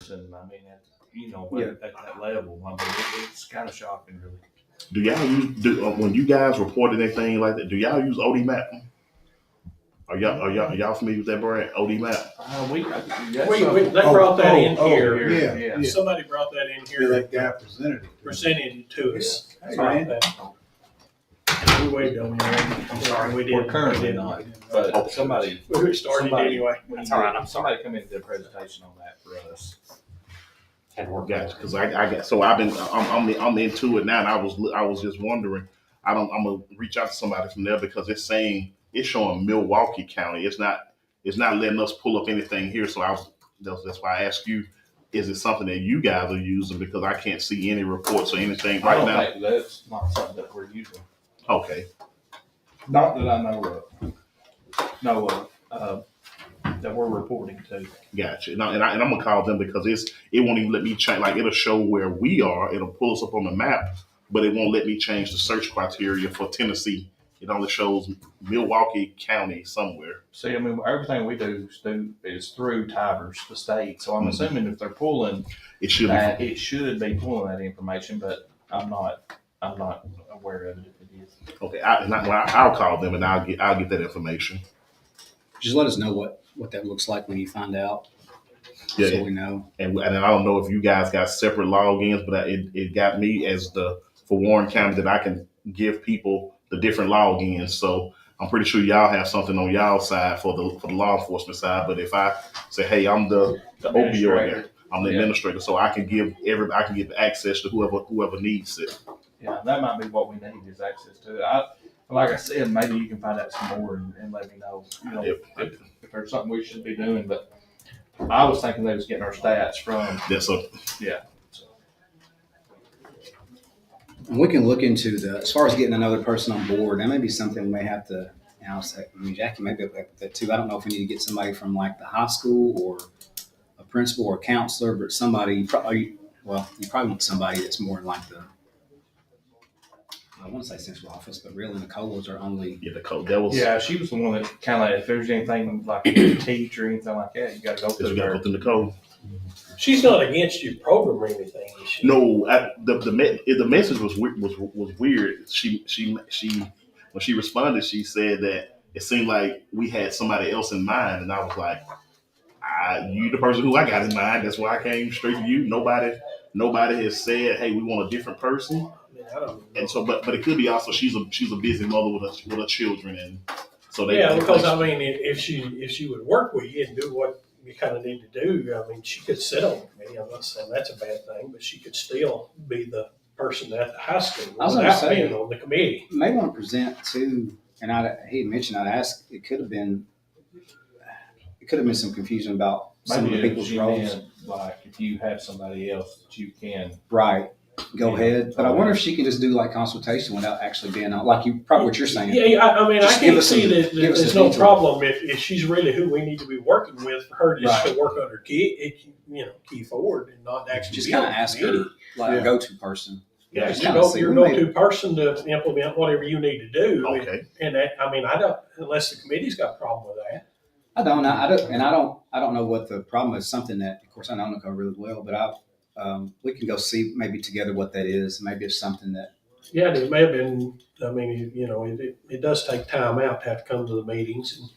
person. I mean, at that level, I mean, it's kind of shocking, really. Do y'all when you guys reported anything like that? Do y'all use OD are y'all familiar with that brand OD They brought that in here. Yeah. Somebody brought that in here. That guy presented It to us. Hey, man. We waited on you. I'm sorry, We we're didn't. currently not, but somebody We started anyway. That's all right. Somebody come in and did a presentation on that for us. Gotcha. Because I got so I'm into it now, and I was just wondering. I'm gonna reach out to somebody from there because it's showing Milwaukee County. It's not letting us pull up anything here. So that's why I asked you. Is it something that you guys are using? Because I can't see any reports or anything I right don't now. think that's not something that we're using. Okay. Not that I know of. That we're reporting to. Gotcha. No, and I'm gonna call them because it won't even let me change. Like it'll show where we are. It'll pull us up on the map, but it won't let me change the search criteria for Tennessee. It only shows Milwaukee County somewhere. See, I mean, everything we do is through Tivers, the state. So I'm assuming if they're pulling It should that, be. it should be pulling that information, but I'm not aware of it if it is. Okay. I'll call them and I'll get that information. Just let us know what that looks like when you find out. Yeah. So we know. And I don't know if you guys got separate logins, but it got me as for Warren County that I can give people the different logins. So I'm pretty sure y'all have something on y'all side for the law enforcement side. But if I say, hey, I'm the opioid, I'm the administrator, so I can give access to whoever needs it. Yeah, that might be what we need is access to it. Like I said, maybe you can find out some more and let me know, if there's something we should be doing. But I was thinking they was getting our stats from. Yeah. And we can look into as far as getting another person on board. That may be something we may have to. Jackie may be able to help with that too. I don't know if we need to get somebody from like the high school or a principal or a counselor, but somebody you probably want somebody that's more like I want to say central office, but really the colos are only. Yeah, the code. That was. Yeah, she was the one that kind of, if there's anything like a teach or anything like that, you got to go through You got to her. go through the code. She's not against your program or anything, is she? No, the message was weird. She when she responded, she said that it seemed like we had somebody else in mind, and I was like, "You the person who I got in mind. That's why I came straight to you. Nobody has said, hey, we want a different person." I don't know. And so, but it could be also she's a busy mother with her children, and so they. Yeah, because I mean, if she would work with you and do what you kind of need to do, I mean, she could sit on the committee. I'm not saying that's a bad thing, but she could still be the person at the high school without being on the committee. You may want to present too, and he had mentioned I'd ask. It could have been some confusion about some of the people's roles. Like if you have somebody else that you can. Right. Go ahead. But I wonder if she can just do like consultation without actually being on, like probably what you're saying. Yeah, I mean, Just I can't see that there's no detail. problem if she's really who we need to be working with for her just to work under key forward and not actually Just be kind on of the ask committee. her, like a go-to person. Yeah, Just your kinda see. go-to person to implement whatever you need to do. Okay. And that, I mean, I don't, unless the committee's got a problem with that. I don't, and I don't know what the problem is. Something that, of course, I know Nicole really well, but we can go see maybe together what that is. Maybe it's something that. Yeah, it may have been. I mean, it does take time out to have to come to the meetings.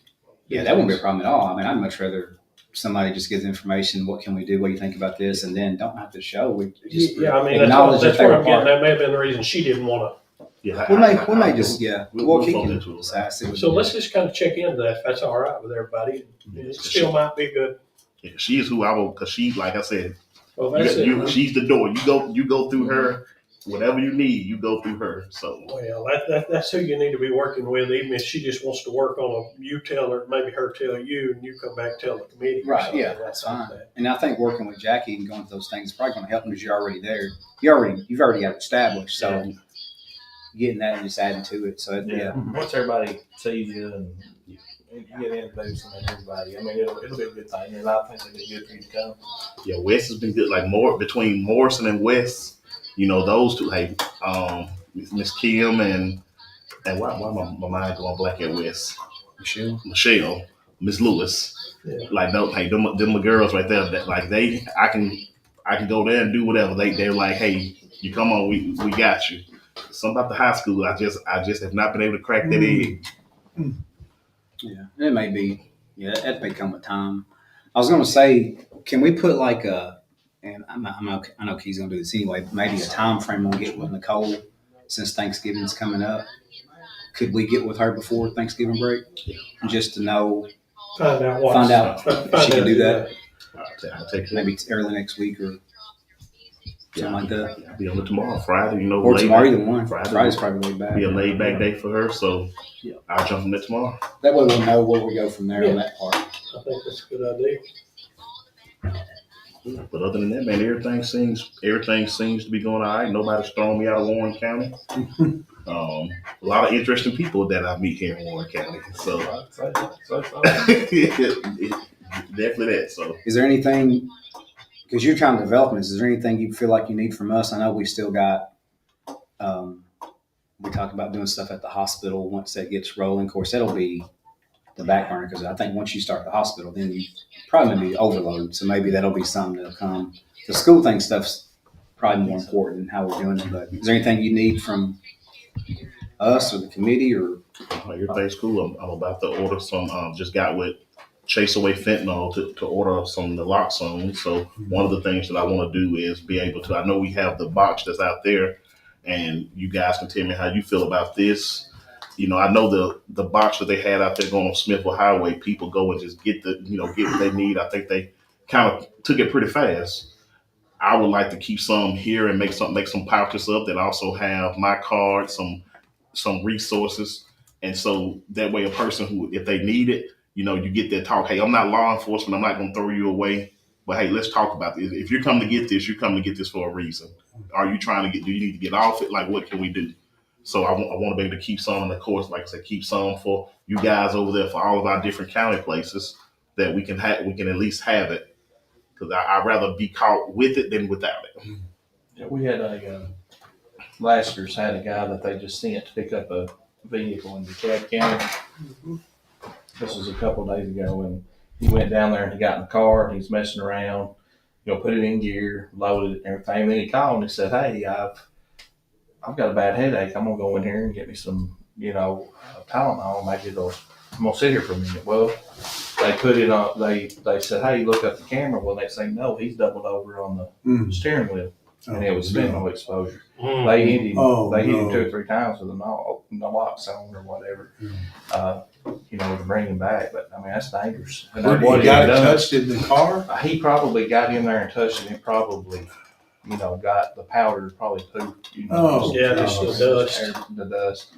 Yeah, that wouldn't be a problem at all. I mean, I'd much rather somebody just gives information. What can we do? What do you think about this? And then don't have to show. We just I mean, acknowledge that's that where they I'm were getting. part. That may have been the reason she didn't want Yeah, We may just We'll he fall can into it. decide, see to. what So he let's does. just kind of check into that. If that's all right with everybody. It still might be good. Yeah, she is who I will, because she, like I said, Well, that's it. she's the door. You go through her. Whatever you need, you go through her. So. Well, that's who you need to be working with. Even if she just wants to work on you tell her, maybe her tell you, and you come back tell the committee. or Right, something. yeah, that's fine. And I think working with Jackie and going through those things is probably going to help them because you're already there. You've already got it established. So getting that and just adding to it. So yeah. Once everybody sees you and you get introduced and everybody, I mean, it'll be a good thing, and I think it'll be good for you to come. Yeah, West has been good. Like between Morrison and West, those two. Hey, Miss Kim and why my mind going black at West? Michelle. Miss Lewis. Yeah. Like no, hey, them the girls right there. That like I can go there and do whatever. They're like, hey, you come on, we got you. Something about the high school, I just have not been able to crack that egg. Yeah, it may be. Yeah, that may come with time. I was going to say, can we put like a, and I'm okay, I know Key's going to do this anyway, but maybe a time frame on getting with Nicole since Thanksgiving's coming up. Could we get with her before Thanksgiving break? Just to know, Find out what. find out if she can do that. I'll take Maybe early next week or something like that. I'll be on it tomorrow, Friday. Or tomorrow, either one. Friday. Friday's probably laid back. Be a laid back day for her, so Yeah. I'll jump on it tomorrow. That way we'll know where we go from there on that part. I think that's a good idea. But other than that, man, everything seems to be going all right. Nobody's throwing me out of Warren County. A lot of interesting people that I meet here in Warren County. So definitely that. So Is there anything, because you're trying to develop this, is there anything you feel like you need from us? I know we still got, we talked about doing stuff at the hospital once that gets rolling. Of course, that'll be the back burner because I think once you start the hospital, then you probably be overload. So maybe that'll be something that'll come. The school thing stuff's probably more important than how we're doing it. But is there anything you need from us or the committee or? everything's cool. I'm about to order some. Just got with Chase Away Fentanyl to order some naloxone. So one of the things that I want to do is be able to. I know we have the box that's out there, and you guys can tell me how you feel about this. I know the box that they had out there going on Smithville Highway. People go and just get get what they need. I think they kind of took it pretty fast. I would like to keep some here and make some pouches up that also have my card, some resources, and so that way a person who, if they need it, you get that talk. Hey, I'm not law enforcement. I'm not going to throw you away. But hey, let's talk about this. If you're coming to get this, you're coming to get this for a reason. Are you trying to get? Do you need to get off it? Like, what can we do? So I want to be able to keep some, and of course, like I said, keep some for you guys over there for all of our different county places that we can at least have it. Because I'd rather be caught with it than without it. Yeah, we had last year's had a guy that they just sent to pick up a vehicle in DeKalb County. This was a couple of days ago, and he went down there and he got in the car and he's messing around, put it in gear, loaded it and everything. And then he called and he said, "Hey, I've got a bad headache. I'm gonna go in here and get me some, Tylenol. I'm gonna sit here for a minute." Well, they put it on. They said, "Hey, look up the camera." Well, next thing you know, he's doubled over on the steering wheel, and it was fentanyl exposure. They hit him. They hit him 2 or 3 times with a naloxone or whatever, to bring him back. But I mean, that's dangerous. And What, he got it touched in the car? He probably got in there and touched it. He probably, got the powder probably pooped. Yeah, just the dust. The dust.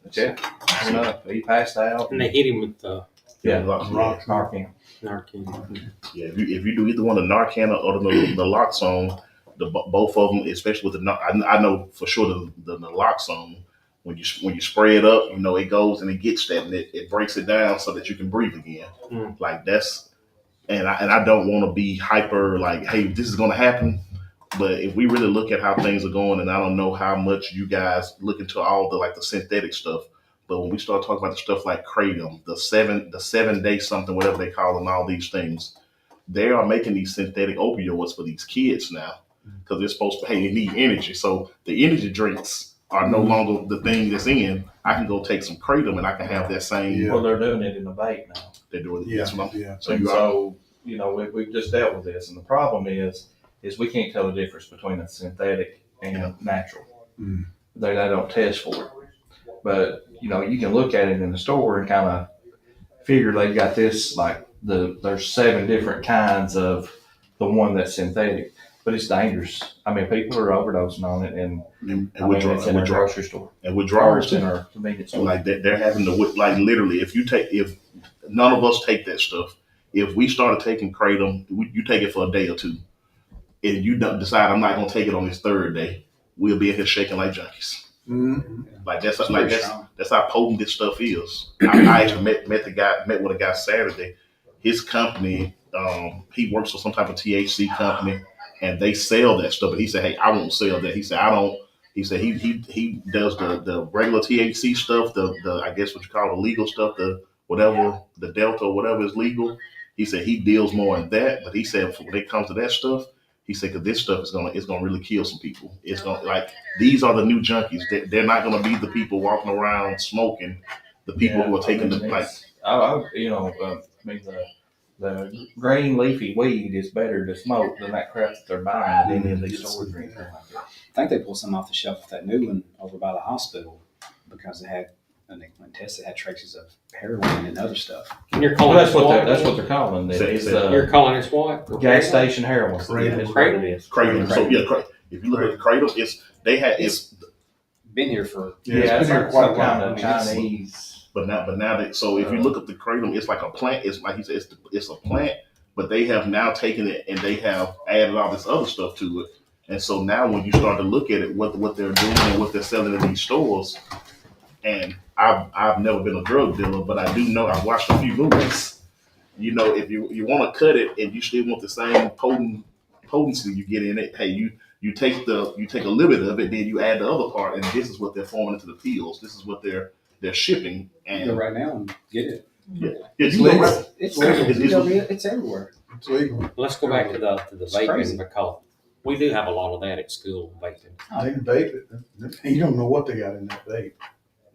But yeah, sure enough, he passed out. And they hit him with the Narcan. Narcan. Yeah, if you do either one, the Narcan or the naloxone, both of them, especially with the I know for sure the naloxone, when you spray it up, it goes and it gets that and it breaks it down so that you can breathe again. Like that's, and I don't want to be hyper like, hey, this is going to happen. But if we really look at how things are going, and I don't know how much you guys look into all the synthetic stuff, but when we start talking about the stuff like kratom, the 7-day something, whatever they call them, all these things, they are making these synthetic opioids for these kids now because they're supposed to, hey, they need energy. So the energy drinks are no longer the thing that's in. I can go take some kratom and I can have that same. Well, they're doing it in a vape now. They're doing it. Yeah, That's what I'm, yeah. So we've just dealt with this, and the problem is we can't tell the difference between a synthetic and natural. They don't test for it. But, you can look at it in the store and kind of figure they've got this, there's 7 different kinds of the one that's synthetic, but it's dangerous. I mean, people are overdosing on it, and it's in our grocery store. And withdrawals in our convenience store. Like they're having to, literally, if none of us take that stuff, if we started taking kratom, you take it for a day or 2, and you don't decide I'm not going to take it on this 3rd day, we'll be in here shaking like junkies. That's how potent this stuff is. I actually met with a guy Saturday. His company, he works for some type of THC company, and they sell that stuff. But he said, "Hey, I won't sell that." He said, "I don't." He said he does the regular THC stuff, the I guess what you call the legal stuff, the whatever the Delta or whatever is legal. He said he deals more in that, but he said when it comes to that stuff, he said because this stuff is gonna really kill some people. It's gonna like these are the new junkies. They're not gonna be the people walking around smoking. The people who are taking the like. I mean the green leafy weed is better to smoke than that crap that they're buying at any of these stores or anything like that. I think they pulled some off the shelf with that new one over by the hospital because they had, when they went tested, had traces of heroin and other stuff. And you're Well, calling that's this what what? they're calling it. It's You're calling this what? gas station heroin. Kratom. That's what it is. Kratom. So yeah, if you look at the Kratom, it's Been here for Yeah, it's been here like quite a some while. kind of I mean, it's- Chinese. but now that so if you look at the Kratom, it's like a plant. It's like he said, it's a plant, but they have now taken it and they have added all this other stuff to it. And so now when you start to look at it, what they're doing and what they're selling in these stores, and I've never been a drug dealer, but I do know I've watched a few movies. You know, if you want to cut it and you still want the same potency you get in it, hey, you take a little bit of it, then you add the other part, and this is what they're forming into the pills. This is what they're shipping. go And right now and get it. yeah, It's you go legal. right- It's legal. It's- You go get it. It's everywhere. It's legal. Let's go back to the It's crazy. vaping because we do have a lot of that at school, vaping. They can vape it. You don't know what they got in that vape.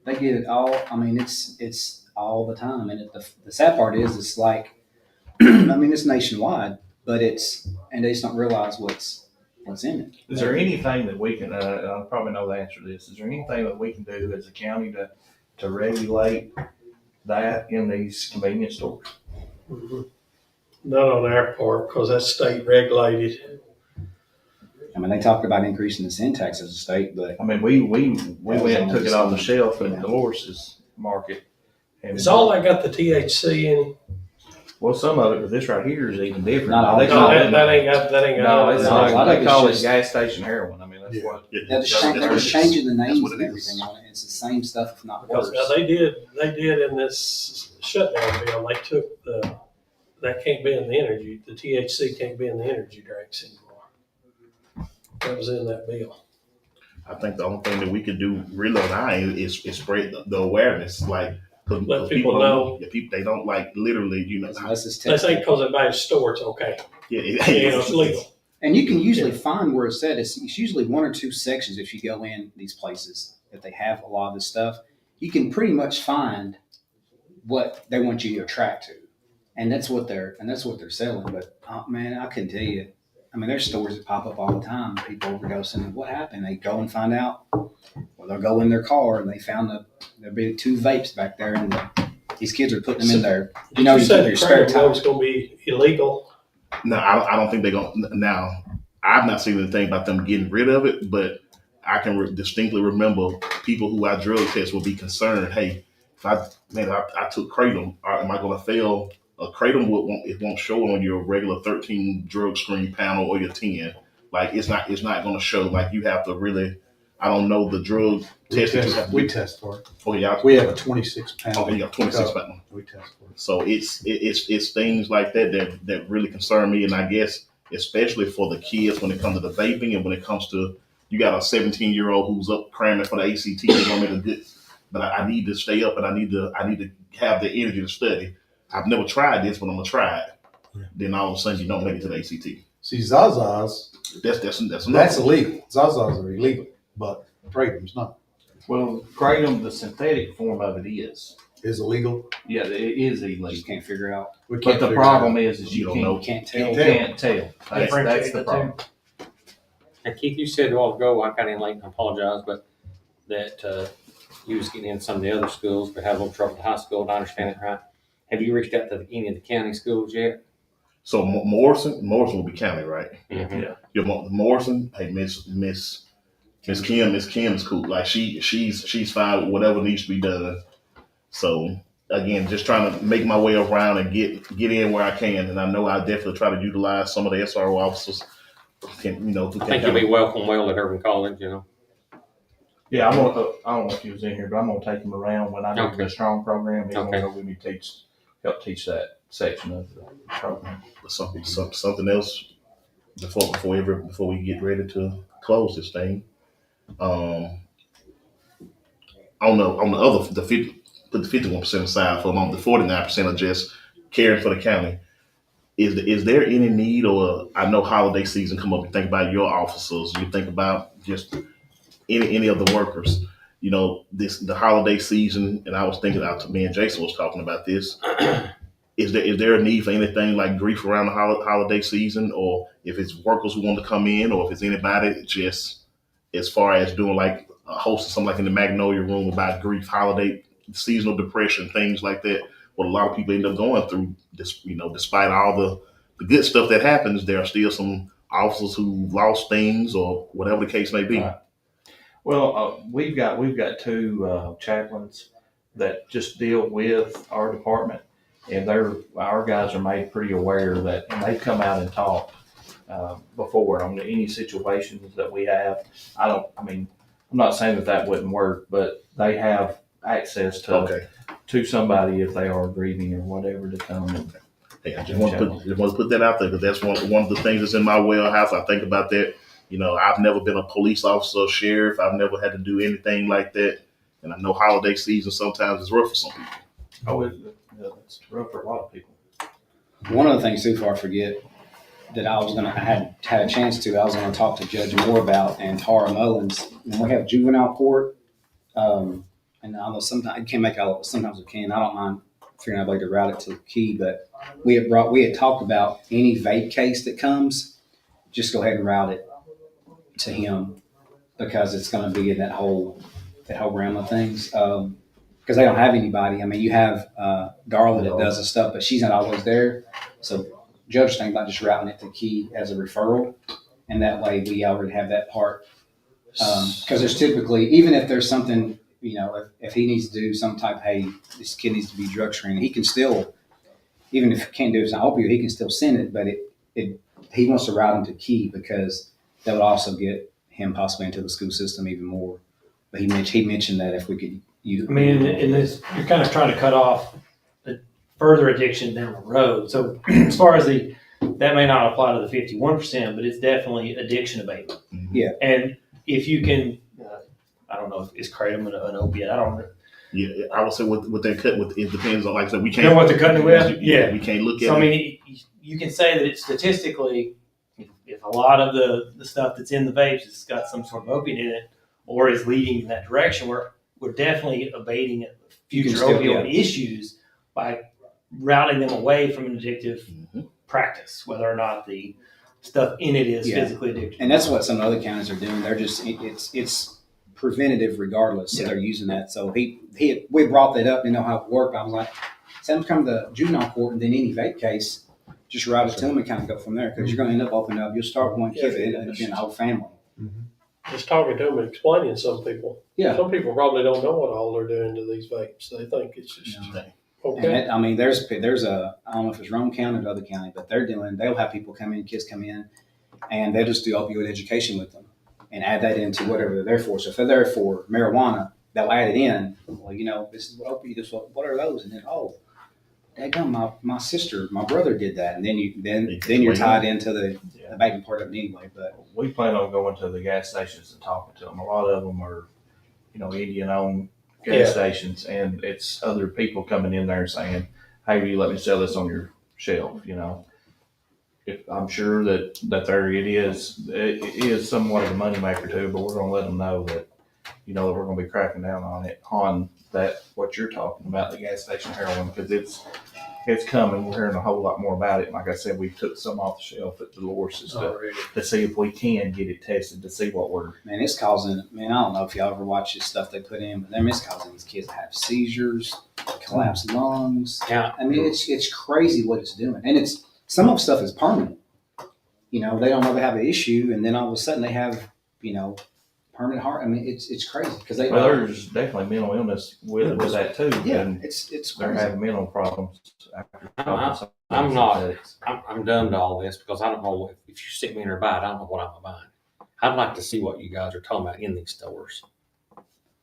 They get it all. I mean, it's all the time. And the sad part is, it's like, I mean, it's nationwide, but they just don't realize what's in it. Is there anything that we can? I probably know the answer to this. Is there anything that we can do as a county to regulate that in these convenience stores? Not on our part, because that's state regulated. I mean, they talked about increasing the sin tax as a state, but I mean, we went and took it off the shelf at Yeah. Dolores's market. And It's all I got the THC in. well, some of it, but this right here is even different. Not all. They No, call it- that ain't got, that ain't No, got. it's No, like a lot of they it's call it just- gas station heroin. I mean, that's Yeah. what. they're just changing the names and everything on it. It's the same stuff, if not Because worse. now they did in this shutdown bill, they took that can't be in the energy, the THC can't be in the energy drinks anymore. That was in that bill. I think the only thing that we could do really on our end is spread the awareness, like because Let people don't know. Yeah, people they don't like literally, you know. Unless it's They tested. think because everybody's at the store, it's okay. Yeah, You know, it's legal. And you can usually find where it's at. It's usually one or two sections if you go in these places that they have a lot of this stuff. You can pretty much find what they want you to attract to, and that's what they're selling. But man, I couldn't tell you. I mean, there's stores that pop up all the time. People overdosing. What happened? They go and find out. Well, they'll go in their car and they found there'll be 2 vapes back there, and these kids are putting them in there. You know, you said keep your spare Kratom time. was going to be illegal. No, I don't think they're gonna. Now, I've not seen anything about them getting rid of it, but I can distinctly remember people who I drug test will be concerned. Hey, if I took kratom, am I going to fail? A kratom won't show on your regular 13 drug screen panel or your 10. Like it's not going to show. Like you have to really. I don't know the drug test that you have to We do. test for it. Oh yeah, We have a 26 pound. oh, you got 26 panel. We test for it. So it's things like that really concern me, and I guess especially for the kids when it comes to the vaping and when it comes to you got a 17-year-old who's up cramming for the ACT, they're gonna make a good. But I need to stay up and I need to have the energy to study. I've never tried this, but I'm gonna try it. Yeah. Then all of a sudden you don't make it to the ACT. See, Zazas, That's enough. that's illegal. Zazas are illegal, but Kratom's not. Well, kratom, the synthetic form of it is. Is illegal. Yeah, it is You illegal. just can't figure out. We But can't the figure problem it is You you don't know. Can't You tell. can't tell. That's the problem. And Keith, you said a while ago, I got in late and I apologize, but that you was getting in some of the other schools, but had a little trouble with the high school. Did I understand it right? Have you reached out to any of the county schools yet? So Morrison will be county, right? Mm-hmm. Yeah. Your Morrison, hey Miss Kim is cool. Like she's fine with whatever needs to be done. So again, just trying to make my way around and get in where I can. And I know I definitely try to utilize some of the SRO officers. I think you'll be welcome well at Urban College, you know. Yeah, I don't know if he was in here, but I'm gonna take him around when I go to the strong program. He's Okay. gonna go with me help teach that section of the program. something else before we get ready to close this thing. On the other put the 51% aside for a moment. The 49% are just caring for the county. Is there any need, or I know holiday season come up, you think about your officers, you think about just any of the workers, the holiday season, and I was thinking out to me and Jason was talking about this. Is there a need for anything like grief around the holiday season, or if it's workers who want to come in, or if it's anybody just as far as doing like hosting something like in the Magnolia Room about grief, holiday, seasonal depression, things like that. What a lot of people end up going through, despite all the good stuff that happens, there are still some officers who lost things or whatever the case may be. Right. Well, we've got two chaplains that just deal with our department, and our guys are made pretty aware that, and they've come out and talked before on any situations that we have. I'm not saying that wouldn't work, but they have access to somebody if they are grieving or whatever to come. And, hey, I just want to put that out there because that's one of the things that's in my wheelhouse. I think about that. I've never been a police officer or sheriff. I've never had to do anything like that. And I know holiday season sometimes is rough for some people. Oh, it's rough for a lot of people. One of the things too, before I forget, that I had a chance to, I was going to talk to Judge Moore about, and Tara Mullins. When we have juvenile court, and I know sometimes I can't make out, sometimes we can. I don't mind figuring out a way to route it to Key, but we had talked about any vape case that comes, just go ahead and route it to him because it's going to be in that whole realm of things. Because they don't have anybody. You have Darla that does the stuff, but she's not always there. So Judge thinks about just routing it to Key as a referral, and that way we already have that part. Because there's typically, even if there's something, if he needs to do some type, hey, this kid needs to be drug trained, he can still, even if he can't do it as an opioid, he can still send it, but he wants to route him to Key because that would also get him possibly into the school system even more. But he mentioned that if we could use. In this, you're kind of trying to cut off the further addiction down the road. So as far as that may not apply to the 51%, but it's definitely addiction abatement. Yeah. And if you can, I don't know if is kratom an opiate. I don't know. Yeah, I would say what they're cutting with, it depends on, like I said, we can't. You know what they're cutting with? Yeah. We can't look at So, it. You can say that it's statistically, if a lot of the stuff that's in the vapes has got some sort of opiate in it or is leading in that direction, we're definitely abating future opioid issues by routing them away from an addictive practice, whether or not the stuff in it is physically addictive. And that's what some other counties are doing. They're just, it's preventative regardless. So they're using that. So we brought that up, how it worked. I was like, send them come to the juvenile court and then any vape case, just route it to them and kind of go from there. Because you're going to end up opening up, you'll start one kid, it end up being a whole family. Just talking to them and explaining to some people. Yeah. Some people probably don't know what all they're doing to these vapes. They think it's just okay. And there's a, I don't know if it's Rome County or other county, but they'll have people come in, kids come in, and they'll just do opioid education with them and add that into whatever they're there for. So if they're there for marijuana, they'll add it in. Well, this is what opioid is. What are those? And then, daggone, my sister, my brother did that, and then you're tied into the vaping part of it anyway. But we plan on going to the gas stations and talking to them. A lot of them are, Indian-owned gas stations, and it's other people coming in there saying, "Hey, will you let me sell this on your shelf?" If I'm sure that there it is somewhat of a moneymaker too, but we're going to let them know that, that we're going to be cracking down on that, what you're talking about, the gas station heroin, because it's coming. We're hearing a whole lot more about it. Like I said, we took some off the shelf at Dolores to see if we can get it tested to see what we're. Man, it's causing. I don't know if y'all ever watch this stuff they put in, but it's causing these kids to have seizures, collapsed lungs. Yeah. It's crazy what it's doing, and some of the stuff is permanent. They don't know they have an issue, and then all of a sudden they have, permanent heart. It's crazy because there's definitely mental illness with that too. Yeah, and it's they're crazy. having mental problems after. I'm dumb to all this because I don't know if you sit me in or buy it, I don't know what I'm buying. I'd like to see what you guys are talking about in these stores.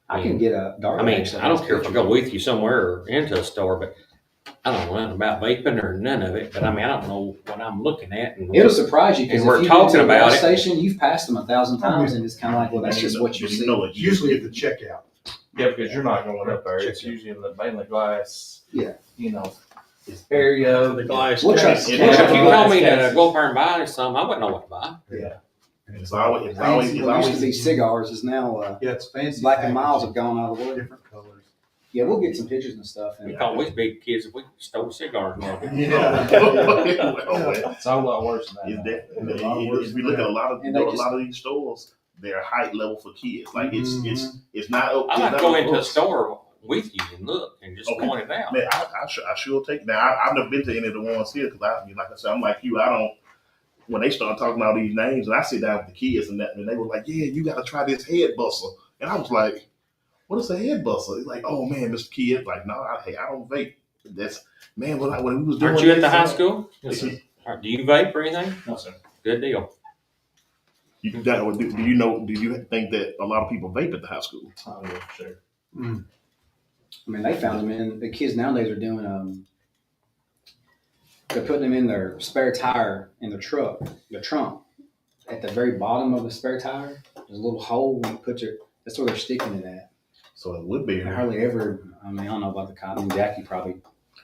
I can get a dark. I don't care if I go with you somewhere or into a store, but I don't know nothing about vaping or none of it. But I don't know what I'm looking at. And it'll surprise you because we're if you've talking been to a about gas it. station, you've passed them 1,000 times, and it's kind of like, well, that's just what you see. Usually at the checkout. Yeah, because you're not going up there. It's usually in the mainly glass. Yeah. You know, area. The glass. We'll try- case. Which if you told me to go up there and buy some, I wouldn't know what to buy. Yeah. It's always, it's Fancy. always, it's What used to be always. cigars is now, Yeah, it's fancy. Black and Miles have packaging, gone out of the way. different colors. Yeah, we'll get some pictures and stuff. And We thought we'd be kids if we stole cigars. Yeah. It's a whole lot worse than Is that. that, A lot worse if we look at a lot of, And you know, they a lot of these stores, they're height level for kids. Like it's not. I it's like to not go into a books. store with you and look and just Okay. point it out. Man, I sure take. Now I've never been to any of the ones here because I mean, like I said, I'm like you. I don't. When they start talking about these names, and I sit down with the kids and that, and they were like, "Yeah, you got to try this head buster," and I was like, "What is a head buster?" He's like, "Oh man, Mr. Kid, like, no, hey, I don't vape. That's man, when we was doing Aren't you at the this, high school? Yes, sir. Do you vape or anything? No, sir. Good deal. do you know? Do you think that a lot of people vape at the high school? Oh, yeah, for sure. I mean, they found them in the kids nowadays are doing. They're putting them in their spare tire in their truck, the trunk. At the very bottom of the spare tire, there's a little hole when you put your. That's where they're sticking it at. So it would be. I hardly ever. I mean, I don't know about the cotton. Jackie probably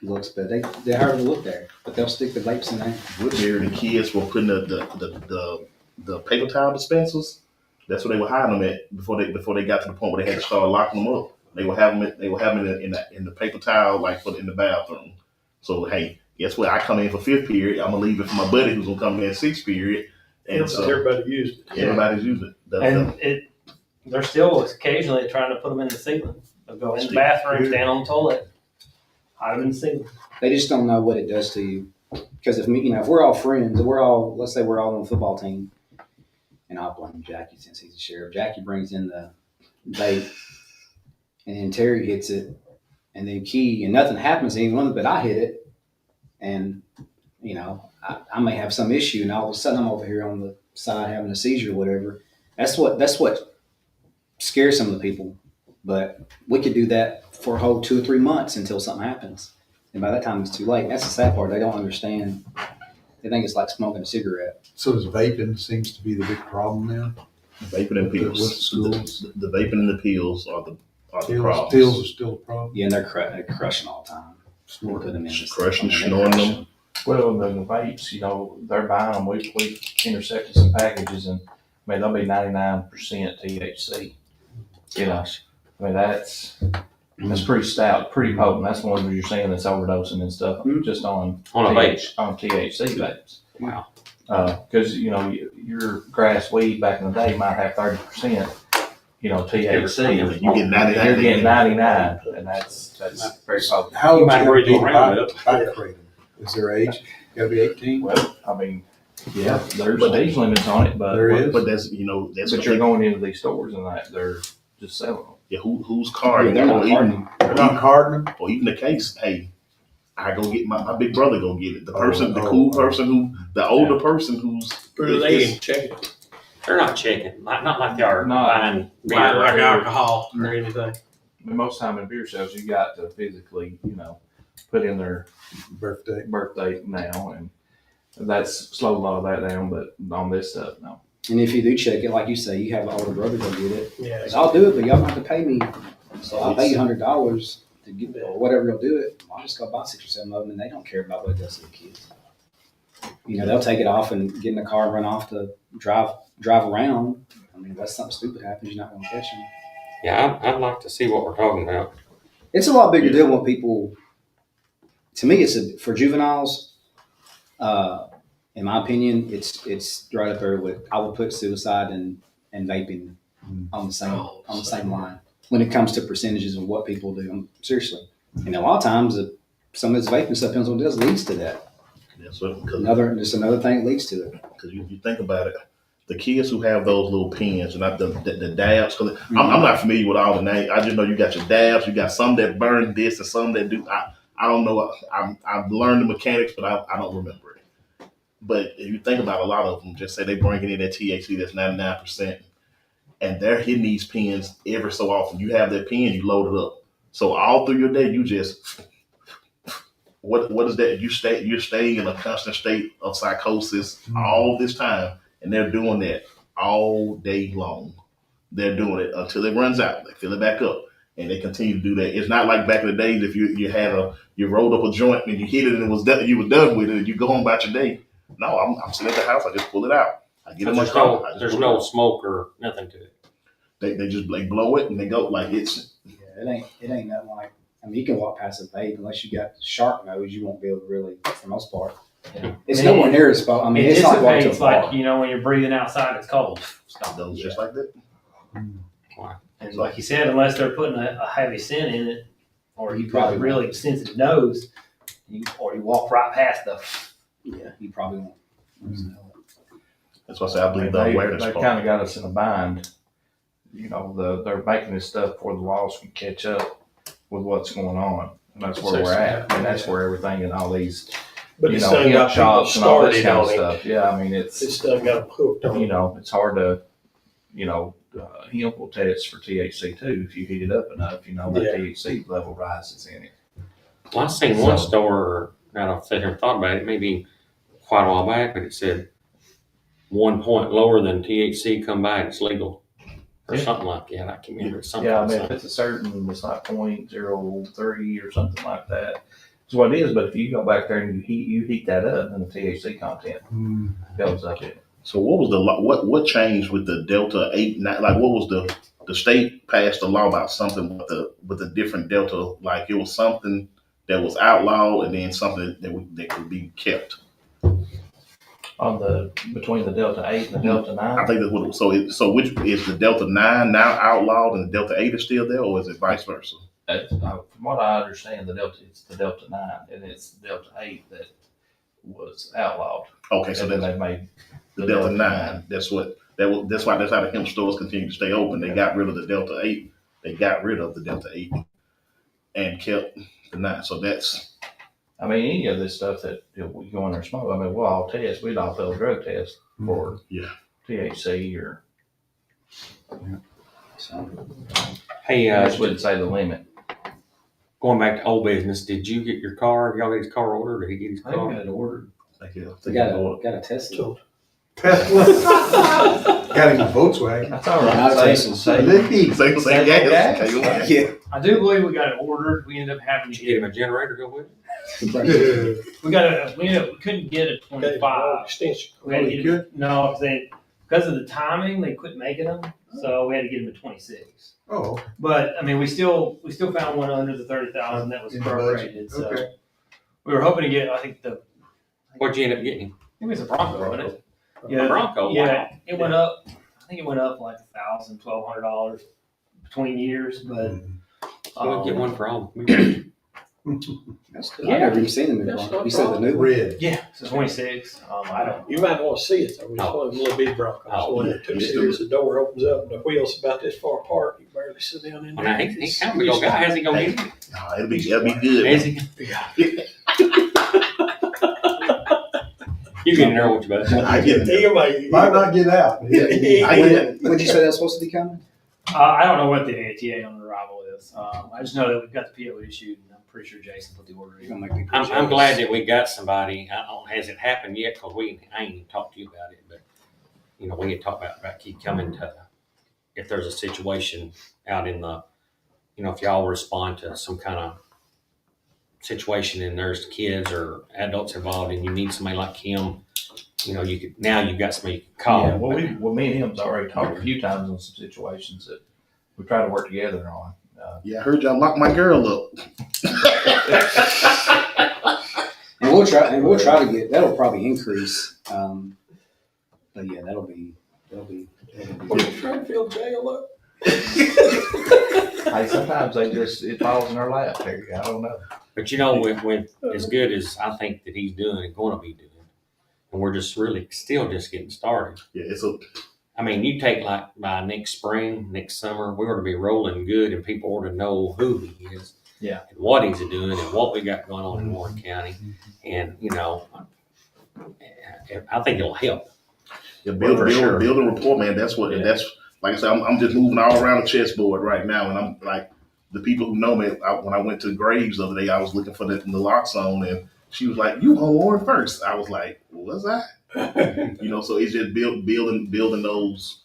looks, but they hardly look there. But they'll stick the vapes in there. Woodbury, the kids were putting the paper towel dispensers. That's where they were hiding them at before they got to the point where they had to start locking them up. They were having it in the paper towel like in the bathroom. So hey, guess what? I come in for fifth period. I'm gonna leave it for my buddy who's gonna come in sixth period, and so Everybody used it. everybody's using it. And they're still occasionally trying to put them in the ceiling. They'll go in the bathroom, stand on the toilet, hide them in the ceiling. They just don't know what it does to you. Because if we're all friends, let's say we're all on the football team, and I'll blame Jackie since he's the sheriff. Jackie brings in the vape, and then Terry hits it, and then Key, and nothing happens to anyone, but I hit it, and I may have some issue, and all of a sudden I'm over here on the side having a seizure or whatever. That's what scares some of the people. But we could do that for a whole 2 or 3 months until something happens. And by that time, it's too late. And that's the sad part. They don't understand. They think it's like smoking a cigarette. So does vaping seems to be the big problem now? vaping and With the pills. schools. The vaping and the pills are the problems. Pills are still a problem. Yeah, and they're crushing all the time. We're putting them in. Crushing, I mean, they snorting crush them. Well, the vapes, they're buying them. We've intercepted some packages, and I mean they'll be 99% THC. I mean that's pretty stout, pretty potent. That's one of you're seeing that's overdosing and stuff just on On a vape. on THC vapes. Wow. Because your grass weed back in the day might have 30%. THC. You get 99. You're getting 99, and that's very potent. How You old might you already be go around with bike cradle? Is there age? Gotta be 18? Well, I mean, yeah, there's age limits on it, but There is? But that's but you're going into these stores and they're just selling them. yeah. Whose car? Yeah, they're not or hardening. They're not carding them? or even the case. Hey, I go get my big brother go get it. The person, the Oh, cool oh. person the older person who's. Or do they even check it? They're not checking. Not like they are Not buying beer. Like alcohol or anything. I mean, most time in beer sales, you got to physically, put in their Birthday. birthday now, and that's slowed a lot of that down. But on this stuff, no. And if you do check it, like you say, you have an older brother go get it. Yeah. 'Cause I'll do it, but y'all don't have to pay me. So I'll pay you $100 to get it, or whatever you'll do it. I'll just go buy 6 or 7 of them, and they don't care about what it does to the kids. They'll take it off and get in the car and run off to drive around. I mean, unless something stupid happens, you're not going to catch them. Yeah, I'd like to see what we're talking about. It's a lot bigger deal when people. To me, for juveniles. In my opinion, it's right up there with. I would put suicide and vaping on the same line when it comes to percentages of what people do. Seriously, and a lot of times some of this vaping stuff depends on what it does leads to that. That's what because Another thing that leads to it. you think about it, the kids who have those little pens and not the dabs. Because I'm not familiar with all the names. I just know you got your dabs. You got some that burn this and some that do. I don't know. I've learned the mechanics, but I don't remember it. But if you think about a lot of them, just say they bring it in that THC that's 99%, and they're hitting these pens every so often. You have that pen, you load it up. So all through your day, you just what is that? You're staying in a constant state of psychosis all this time, and they're doing that all day long. They're doing it until it runs out. They fill it back up. and they continue to do that. It's not like back in the days if you rolled up a joint and you hit it and you were done with it and you go home about your day. No, I'm sitting at the house. I just pull it out. I get in my car. There's no smoke or nothing to it. They just blow it and they go like it's. Yeah, it ain't nothing like. I mean, you can walk past a vape unless you got shark nose. You won't be able to really, for the most part. Yeah. It's nowhere near as far. I mean, It it's like walking to a dissipates bar. like, when you're breathing outside, it's cold. Stop those just like that. And like you said, unless they're putting a heavy scent in it, or you probably got a really sensitive nose, or you walk right past the. Yeah, you probably won't. That's why I say I believe the They awareness kind part. of got us in a bind. They're making this stuff before the laws can catch up with what's going on. And that's where we're at. And that's where everything in all these, But it's done hemp got people shops and all this started kind of on it. stuff. Yeah, I mean, It's done got them hooked on it. it's hard to, hemp will test for THC too. If you heat it up enough, the Yeah. THC level rises in it. Well, I seen one store, now I've sat here and thought about it, maybe quite a while back, but it said 1 point lower than THC come by, it's legal. Or Yeah. something like that. I can't remember. Something Yeah, I like mean, that. if it's a certain, it's like 0.03 or something like that. It's what it is. But if you go back there and you heat that up, then the THC content goes up in it. So what was what changed with the Delta 8? Like what was the state passed a law about something with the different Delta? Like it was something that was outlawed and then something that could be kept. Between the Delta 8 and the Delta 9. I think that's what it was. So which is the Delta 9 now outlawed and the Delta 8 is still there, or is it vice versa? From what I understand, it's the Delta 9 and it's the Delta 8 that was outlawed. Okay, so And then that's they made the Delta 9. That's why that's how the hemp stores continue to stay open. They got rid of the Delta 8. They got rid of the Delta 8 and kept the 9. So that's I mean, any of this stuff that we go in there and smoke, I mean, we'll all test. We'd all fail a drug test for THC or. So, Hey, I just wouldn't say the limit. going back to old business, did you get your car? Y'all get his car ordered? Did he get his I think car? we had it ordered. we gotta test it. Got him a Volkswagen. That's all Not a right. Tesla. Say gas. Yeah. I do believe we got it ordered. We ended up having to Did you get get. him a generator to go with it? We couldn't get a 25. Extension. We had to get no, because of the timing, they quit making them, so we had to get them at 26. Oh, okay. But I mean, we still found one under the 30,000 that was In the budget. prorated. So Okay. we were hoping to get. I think What'd you end up getting? it was a Bronco, wasn't it? A Bronco? Yeah, Wow. it went up. I think it went up like $1,000, $1,200 between years, but We'll get one for all. That's good. I've never even seen the new That's one. not You said the new one? Red. yeah, it's 26. I don't. You might want to see it. Though. It's one of the little bitty Broncos. Oh, One that 2 series, the door opens up, and the wheels about this far apart. You barely sit down in Well, there. now, he's kind of a big old guy. How's he gonna get it? No, it'll be good. Is he? You get in there with your buddy. I get it. He Might not get out. I get it. What'd you say that's supposed to be coming? I don't know what the ATA on arrival is. I just know that we've got the PO issued, and I'm pretty sure Jason put the order You're in. gonna make me. I'm glad that we got somebody. I don't, has it happened yet? Because I ain't even talked to you about it, but we had talked about keep coming to if there's a situation out in the, if y'all respond to some kind of situation and there's kids or adults involved and you need somebody like him, you've got somebody you can call. Yeah, well, me and him's already talked a few times on some situations that we try to work together on. Yeah, I heard y'all lock my girl up. And we'll try to get. That'll probably increase. But yeah, that'll be. What you trying to fill jail up? Hey, sometimes it falls in our lap, Terry. I don't know. But when as good as I think that he's doing and going to be doing, and we're just really still just getting started. Yeah, I mean, you take like by next spring, next summer, we're going to be rolling good, and people ought to know who he is, Yeah, and what he's doing, and what we got going on in Warren County, and I think it'll help. Yeah, For sure. build a rapport, man. That's what. Yeah. That's like I said. I'm just moving all around the chessboard right now, and I'm like the people who know me. When I went to Graves the other day, I was looking for the naloxone, and she was like, "You on Warren first?" I was like, "Was I?" So it's just building those.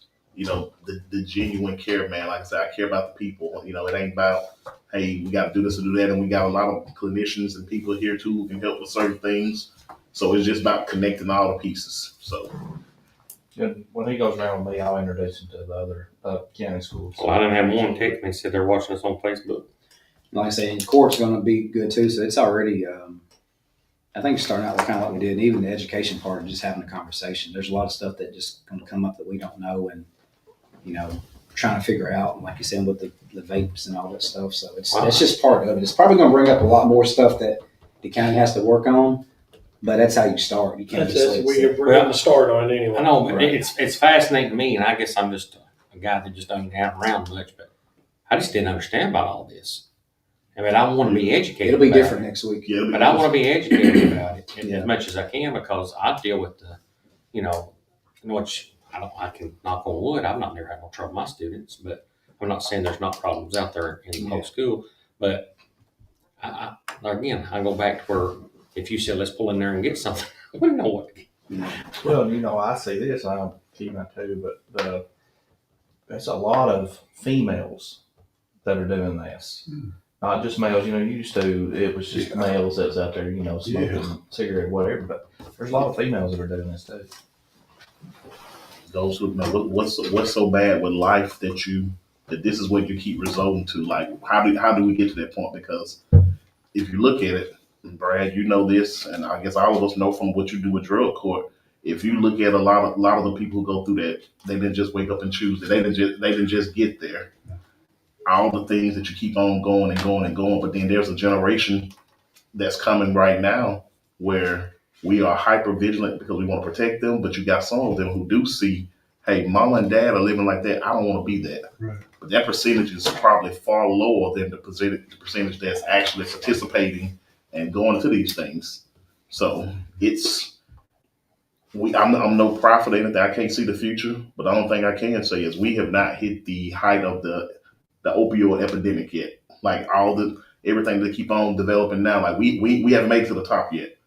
the genuine care, man. Like I said, I care about the people. You know, it ain't about, hey, we got to do this or do that. And we got a lot of clinicians and people here too who can help with certain things. So it's just about connecting all the pieces. So And when he goes around with me, I'll introduce him to the other county schools. Well, I didn't have one text me, said they're watching us on Facebook. Like I say, and court's going to be good too. So it's already, I think, starting out kind of like we did, and even the education part of just having a conversation. There's a lot of stuff that just going to come up that we don't know, and you know, trying to figure out, and like you said, with the vapes and all that stuff. So it's just part of it. It's probably going to bring up a lot more stuff that the county has to work on, but that's how you start. You can't just we're going to start on it anyway. I know, but Right. it's fascinating to me, and I guess I'm just a guy that just doesn't get around much, but I just didn't understand about all this. I mean, I want to be educated. It'll be about different it, next week. yeah, but I want to be educated about it Yeah. as much as I can because I deal with the, which I can knock on wood. I've not never had no trouble with my students, but I'm not saying there's not problems out there in the whole school. But I go back to where if you said let's pull in there and get something, I wouldn't know what to get. Well, I see this, I don't keep my too, but there's a lot of females that are doing this. Not just males, you used to, it was just males that was out there, smoking cigarette, whatever, but there's a lot of females that are doing this too. those who know what's so bad with life that this is what you keep resorting to. Like, how do we get to that point? Because if you look at it, Brad, you know this, and I guess all of us know from what you do with drug court. If you look at a lot of the people who go through that, they didn't just wake up and choose it. They didn't just get there. All the things that you keep on going and going and going, but then there's a generation that's coming right now where we are hyper vigilant because we want to protect them, but you got some of them who do see, hey, mama and dad are living like that. I don't want to be that. Right. But that percentage is probably far lower than the percentage that's actually participating and going to these things. So I'm no prophet or anything. I can't see the future, but the only thing I can say is we have not hit the height of the opioid epidemic yet. Like everything they keep on developing now, like we haven't made it to the top yet.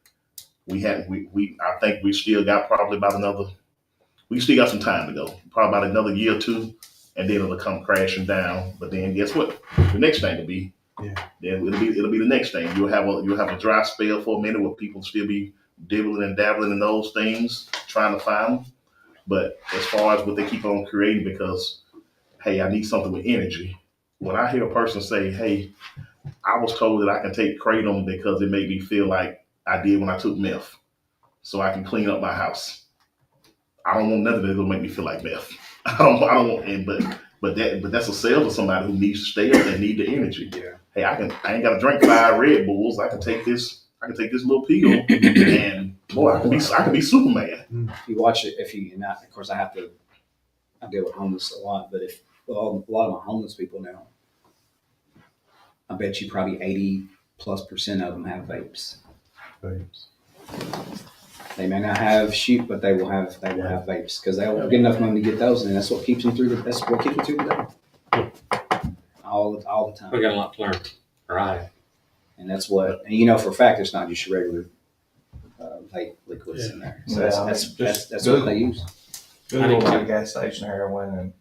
We haven't. I think we still got probably we still got some time to go. Probably about another year or two, and then it'll come crashing down. But then guess what? The next thing will be. Yeah. Then it'll be the next thing. You'll have a dry spell for a minute where people still be dibbling and dabbling in those things, trying to find them. But as far as what they keep on creating, because hey, I need something with energy. When I hear a person say, hey, I was told that I can take kratom because it made me feel like I did when I took meth, so I can clean up my house. I don't want nothing that's gonna make me feel like meth. I don't want, but that's a sale to somebody who needs to stay up and need the energy. Yeah. Hey, I ain't gotta drink 5 Red Bulls. I can take this little pill, and boy, I can be Superman. If you watch it, of course, I deal with homeless a lot, but a lot of my homeless people now, I bet you probably 80+% of them have vapes. They may not have shoot, but they will have vapes because they will get enough money to get those, and that's what keeps them through the day. All the time. We got a lot to learn. Right. And that's what, and for a fact, it's not just your regular vape liquids in there. So that's what they use. Google like gas station heroin and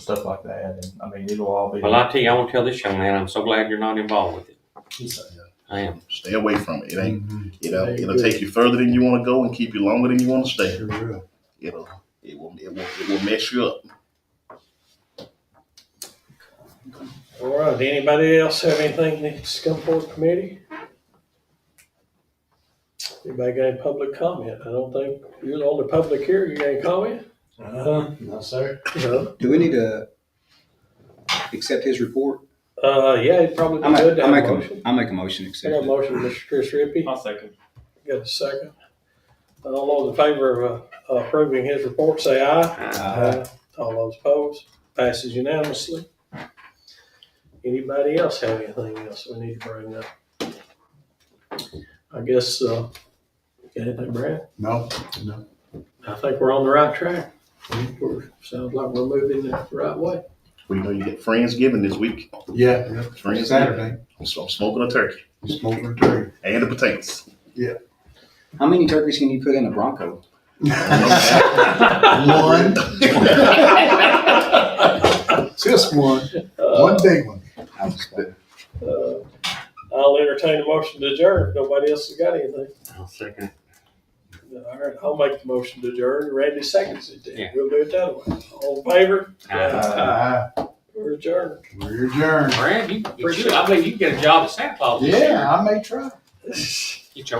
stuff like that, and I mean it'll all be. Well, I tell you, I want to tell this young man, I'm so glad you're not involved with it. I am. Stay away from it. It ain't. It'll take you further than you want to go and keep you longer than you want to stay. Sure will. It will mess you up. All right, anybody else have anything that needs to come forward committee? Anybody got any public comment? I don't think you're the only public here. You got any comment? No, sir. No. Do we need to accept his report? Yeah, it'd probably be good to have a motion. I'll make a motion to I accept got a it. motion, Mr. Chris Rippey. I'll second. Got a second. All those in favor of approving his report, say aye. Aye. All those opposed, passes unanimously. Anybody else have anything else we need to bring up? I guess, got anything, Brad? No. I think we're on the right track. Sounds like we're moving the right way. Well, you get Friendsgiving this week. Yeah. Friendsgiving. Saturday. So I'm smoking a turkey Smoking a turkey. and the potatoes. How many turkeys can you put in a Bronco? One. Just one big one. I was just playing. I'll entertain a motion to adjourn if nobody else has got anything. I'll second it. All right, I'll make the motion to adjourn. Randy seconds it. Then. Yeah. We'll do it that way. All in favor? We're adjourned. We're adjourned. Brad, I bet you can get a job at Santa Claus. this year. Yeah, I may try. Get your